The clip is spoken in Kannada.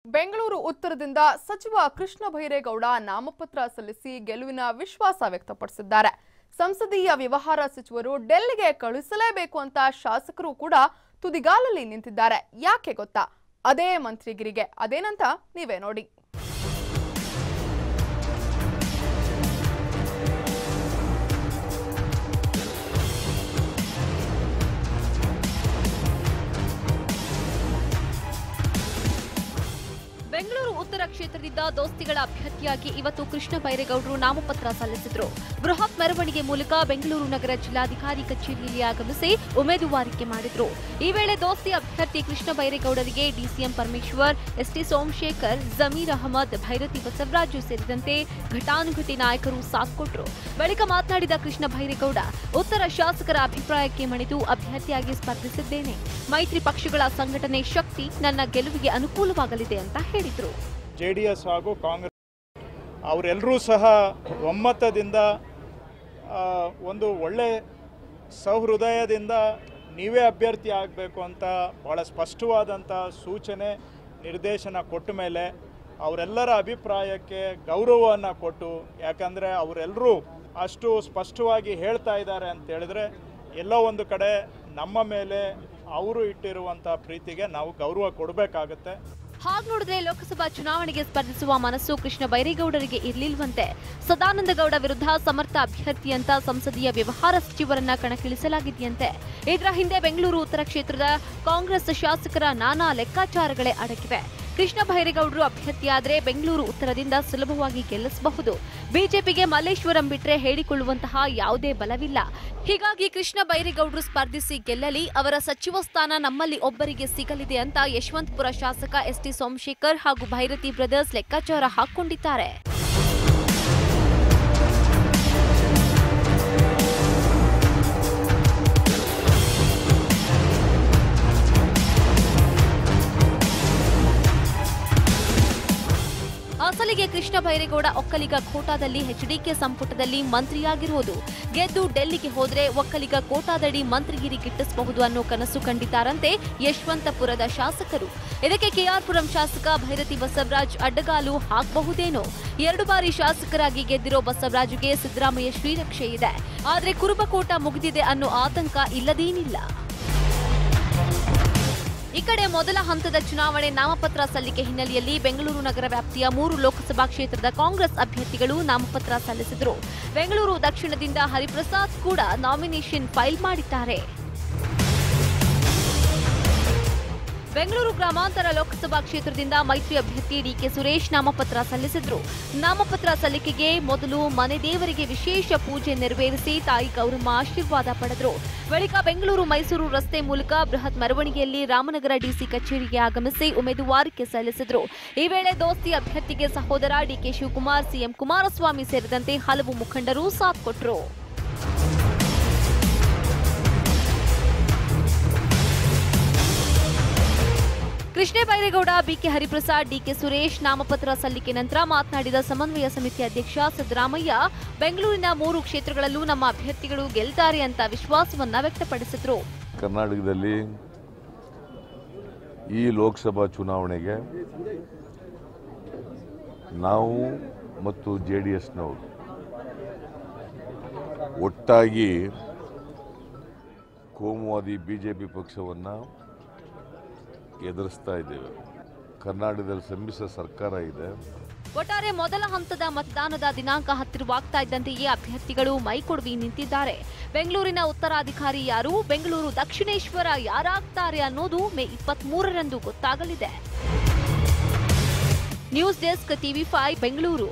ಬೆಂಗಳೂರು ಉತ್ತರದಿಂದ ಸಚಿವ ಕೃಷ್ಣ ಬೈರೇಗೌಡ ನಾಮಪತ್ರ ಸಲ್ಲಿಸಿ ಗೆಲುವಿನ ವಿಶ್ವಾಸ ವ್ಯಕ್ತಪಡಿಸಿದ್ದಾರೆ. ಸಂಸದೀಯ ವ್ಯವಹಾರ ಸಚಿವರು ಡೆಲ್ಲಿಗೆ ಕಳುಹಿಸಲೇಬೇಕು ಅಂತ ಶಾಸಕರು ಕೂಡ ತುದಿಗಾಲಲ್ಲಿ ನಿಂತಿದ್ದಾರೆ. ಯಾಕೆ ಗೊತ್ತಾ? ಅದೇ ಮಂತ್ರಿಗಿರಿಗೆ. ಅದೇನಂತ ನೀವೇ ನೋಡಿ. ಬೆಂಗಳೂರು ಉತ್ತರ ಕ್ಷೇತ್ರದಿಂದ ದೋಸ್ತಿಗಳ ಅಭ್ಯರ್ಥಿಯಾಗಿ ಇವತ್ತು ಕೃಷ್ಣ ಬೈರೇಗೌಡರು ನಾಮಪತ್ರ ಸಲ್ಲಿಸಿದರು. ಬೃಹತ್ ಮೆರವಣಿಗೆ ಮೂಲಕ ಬೆಂಗಳೂರು ನಗರ ಜಿಲ್ಲಾಧಿಕಾರಿ ಕಚೇರಿಯಲ್ಲಿ ಆಗಮಿಸಿ ಉಮೇದುವಾರಿಕೆ ಮಾಡಿದರು. ಈ ವೇಳೆ ದೋಸ್ತಿ ಅಭ್ಯರ್ಥಿ ಕೃಷ್ಣ ಬೈರೇಗೌಡರಿಗೆ ಡಿಸಿಎಂ ಪರಮೇಶ್ವರ್, ಎಸ್ಟಿ ಸೋಮಶೇಖರ್, ಜಮೀರ್ ಅಹಮದ್, ಭೈರತಿ ಬಸವರಾಜು ಸೇರಿದಂತೆ ಘಟಾನುಘಟಿ ನಾಯಕರು ಸಾಥ್ ಕೊಟ್ಟರು. ಬಳಿಕ ಮಾತನಾಡಿದ ಕೃಷ್ಣ ಬೈರೇಗೌಡ, ಉತ್ತರ ಶಾಸಕರ ಅಭಿಪ್ರಾಯಕ್ಕೆ ಮಣಿದು ಅಭ್ಯರ್ಥಿಯಾಗಿ ಸ್ಪರ್ಧಿಸಿದ್ದೇನೆ. ಮೈತ್ರಿ ಪಕ್ಷಗಳ ಸಂಘಟನೆ ಶಕ್ತಿ ನನ್ನ ಗೆಲುವಿಗೆ ಅನುಕೂಲವಾಗಲಿದೆ ಅಂತ ಹೇಳಿದರು. ಜೆಡಿಎಸ್ ಹಾಗೂ ಕಾಂಗ್ರೆಸ್ ಅವರೆಲ್ಲರೂ ಸಹ ಒಮ್ಮತದಿಂದ ಒಂದು ಒಳ್ಳೆ ಸಹೃದಯದಿಂದ ನೀವೇ ಅಭ್ಯರ್ಥಿ ಆಗಬೇಕು ಅಂತ ಭಾಳ ಸ್ಪಷ್ಟವಾದಂಥ ಸೂಚನೆ ನಿರ್ದೇಶನ ಕೊಟ್ಟ ಮೇಲೆ ಅವರೆಲ್ಲರ ಅಭಿಪ್ರಾಯಕ್ಕೆ ಗೌರವವನ್ನು ಕೊಟ್ಟು, ಯಾಕಂದರೆ ಅವರೆಲ್ಲರೂ ಅಷ್ಟು ಸ್ಪಷ್ಟವಾಗಿ ಹೇಳ್ತಾ ಇದ್ದಾರೆ ಅಂತ ಹೇಳಿದ್ರೆ ಎಲ್ಲೋ ಒಂದು ಕಡೆ ನಮ್ಮ ಮೇಲೆ ಅವರು ಇಟ್ಟಿರುವಂಥ ಪ್ರೀತಿಗೆ ನಾವು ಗೌರವ ಕೊಡಬೇಕಾಗತ್ತೆ. ಹಾಗೆ ನೋಡಿದ್ರೆ ಲೋಕಸಭಾ ಚುನಾವಣೆಗೆ ಸ್ಪರ್ಧಿಸುವ ಮನಸ್ಸು ಕೃಷ್ಣ ಬೈರೇಗೌಡರಿಗೆ ಇರಲಿಲ್ವಂತೆ. ಸದಾನಂದಗೌಡ ವಿರುದ್ಧ ಸಮರ್ಥ ಅಭ್ಯರ್ಥಿ ಅಂತ ಸಂಸದೀಯ ವ್ಯವಹಾರ ಸಚಿವರನ್ನ ಕಣಕ್ಕಿಳಿಸಲಾಗಿದೆಯಂತೆ. ಇದರ ಹಿಂದೆ ಬೆಂಗಳೂರು ಉತ್ತರ ಕ್ಷೇತ್ರದ ಕಾಂಗ್ರೆಸ್ ಶಾಸಕರ ನಾನಾ ಲೆಕ್ಕಾಚಾರಗಳೇ ಅಡಗಿವೆ. ಕೃಷ್ಣ ಬೈರೇಗೌಡರು ಅಭ್ಯರ್ಥಿಯಾದರೆ ಬೆಂಗಳೂರು ಉತ್ತರದಿಂದ ಸುಲಭವಾಗಿ ಗೆಲ್ಲಿಸಬಹುದು. ಬಿಜೆಪಿಗೆ ಮಲ್ಲೇಶ್ವರಂ ಬಿಟ್ರೆ ಹೇಳಿಕೊಳ್ಳುವಂತಹ ಯಾವುದೇ ಬಲವಿಲ್ಲ. ಹೀಗಾಗಿ ಕೃಷ್ಣ ಬೈರೇಗೌಡರು ಸ್ಪರ್ಧಿಸಿ ಗೆಲ್ಲಲಿ, ಅವರ ಸಚಿವ ಸ್ಥಾನ ನಮ್ಮಲ್ಲಿ ಒಬ್ಬರಿಗೆ ಸಿಗಲಿದೆ ಅಂತ ಯಶವಂತಪುರ ಶಾಸಕ ಎಸ್ಟಿ ಸೋಮಶೇಖರ್ ಹಾಗೂ ಭೈರತಿ ಬ್ರದರ್ಸ್ ಲೆಕ್ಕಾಚಾರ ಹಾಕೊಂಡಿದ್ದಾರೆ. ಅಸಲಿಗೆ ಕೃಷ್ಣ ಬೈರೇಗೌಡ ಒಕ್ಕಲಿಗ ಕೋಟಾದಲ್ಲಿ ಎಚ್ಡಿಕೆ ಸಂಪುಟದಲ್ಲಿ ಮಂತ್ರಿಯಾಗಿರುವುದು. ಗೆದ್ದು ಡೆಲ್ಲಿಗೆ ಹೋದ್ರೆ ಒಕ್ಕಲಿಗ ಕೋಟಾದಡಿ ಮಂತ್ರಿಗಿರಿ ಗಿಟ್ಟಿಸಬಹುದು ಅನ್ನೋ ಕನಸು ಕಂಡಿದ್ದಾರಂತೆ ಯಶವಂತಪುರದ ಶಾಸಕರು. ಇದಕ್ಕೆ ಕೆಆರ್ಪುರಂ ಶಾಸಕ ಭೈರತಿ ಬಸವರಾಜ್ ಅಡ್ಡಗಾಲು ಹಾಕಬಹುದೇನೋ. 2 ಬಾರಿ ಶಾಸಕರಾಗಿ ಗೆದ್ದಿರೋ ಬಸವರಾಜ್ಗೆ ಸಿದ್ದರಾಮಯ್ಯ ಶ್ರೀರಕ್ಷೆ ಇದೆ. ಆದ್ರೆ ಕುರುಬಕೋಟ ಮುಗಿದಿದೆ ಅನ್ನೋ ಆತಂಕ ಇಲ್ಲದೇನಿಲ್ಲ. ಈ ಕಡೆ ಮೊದಲ ಹಂತದ ಚುನಾವಣೆ ನಾಮಪತ್ರ ಸಲ್ಲಿಕೆ ಹಿನ್ನೆಲೆಯಲ್ಲಿ ಬೆಂಗಳೂರು ನಗರ ವ್ಯಾಪ್ತಿಯ 3 ಲೋಕಸಭಾ ಕ್ಷೇತ್ರದ ಕಾಂಗ್ರೆಸ್ ಅಭ್ಯರ್ಥಿಗಳು ನಾಮಪತ್ರ ಸಲ್ಲಿಸಿದರು. ಬೆಂಗಳೂರು ದಕ್ಷಿಣದಿಂದ ಹರಿಪ್ರಸಾದ್ ಕೂಡ ನಾಮಿನೇಷನ್ ಫೈಲ್ ಮಾಡಿದ್ದಾರೆ. ಬೆಂಗಳೂರು ಗ್ರಾಮಾಂತರ ಲೋಕಸಭಾ ಕ್ಷೇತ್ರದಿಂದ ಮೈತ್ರಿ ಅಭ್ಯರ್ಥಿ ಡಿಕೆ ಸುರೇಶ್ ನಾಮಪತ್ರ ಸಲ್ಲಿಸಿದರು. ನಾಮಪತ್ರ ಸಲ್ಲಿಕೆಗೆ ಮೊದಲು ಮನೆ ದೇವರಿಗೆ ವಿಶೇಷ ಪೂಜೆ ನೆರವೇರಿಸಿ ತಾಯಿ ಗೌರಮ್ಮ ಆಶೀರ್ವಾದ ಪಡೆದರು. ಬಳಿಕ ಬೆಂಗಳೂರು ಮೈಸೂರು ರಸ್ತೆ ಮೂಲಕ ಬೃಹತ್ ಮೆರವಣಿಗೆಯಲ್ಲಿ ರಾಮನಗರ ಡಿಸಿ ಕಚೇರಿಗೆ ಆಗಮಿಸಿ ಉಮೇದುವಾರಿಕೆ ಸಲ್ಲಿಸಿದರು. ಈ ವೇಳೆ ದೋಸ್ತಿ ಅಭ್ಯರ್ಥಿಗೆ ಸಹೋದರ ಡಿಕೆ ಶಿವಕುಮಾರ್, ಸಿಎಂ ಕುಮಾರಸ್ವಾಮಿ ಸೇರಿದಂತೆ ಹಲವು ಮುಖಂಡರು ಸಾಥ್ ಕೊಟ್ಟರು. ಕೃಷ್ಣ ಬೈರೇಗೌಡ, ಬಿಕೆ ಹರಿಪ್ರಸಾದ್, ಡಿಕೆ ಸುರೇಶ್ ನಾಮಪತ್ರ ಸಲ್ಲಿಕೆ ನಂತರ ಮಾತನಾಡಿದ ಸಮನ್ವಯ ಸಮಿತಿ ಅಧ್ಯಕ್ಷ ಸಿದ್ದರಾಮಯ್ಯ, ಬೆಂಗಳೂರಿನ 3 ಕ್ಷೇತ್ರಗಳಲ್ಲೂ ನಮ್ಮ ಅಭ್ಯರ್ಥಿಗಳು ಗೆಲ್ತಾರೆ ಅಂತ ವಿಶ್ವಾಸವನ್ನ ವ್ಯಕ್ತಪಡಿಸಿದರು. ಕರ್ನಾಟಕದಲ್ಲಿ ಈ ಲೋಕಸಭಾ ಚುನಾವಣೆಗೆ ನಾವು ಮತ್ತು ಜೆಡಿಎಸ್ನವರು ಒಟ್ಟಾಗಿ ಕೋಮುವಾದಿ ಬಿಜೆಪಿ ಪಕ್ಷವನ್ನು ಎದುರಿಸ್ತಾ ಇದ್ದೇವೆ. ಕರ್ನಾಟಕದಲ್ಲಿ ಸಮ್ಮಿಶ್ರ ಸರ್ಕಾರ ಇದೆ. ಒಟ್ಟಾರೆ ಮೊದಲ ಹಂತದ ಮತದಾನದ ದಿನಾಂಕ ಹತ್ತಿರವಾಗ್ತಾ ಇದ್ದಂತೆಯೇ ಅಭ್ಯರ್ಥಿಗಳು ಮೈಕೊಡವಿ ನಿಂತಿದ್ದಾರೆ. ಬೆಂಗಳೂರಿನ ಉತ್ತರಾಧಿಕಾರಿ ಯಾರು, ಬೆಂಗಳೂರು ದಕ್ಷಿಣೇಶ್ವರ ಯಾರಾಗ್ತಾರೆ ಅನ್ನೋದು ಮೇ 23ರಂದು ಗೊತ್ತಾಗಲಿದೆ. News desk, TV5 Bengaluru.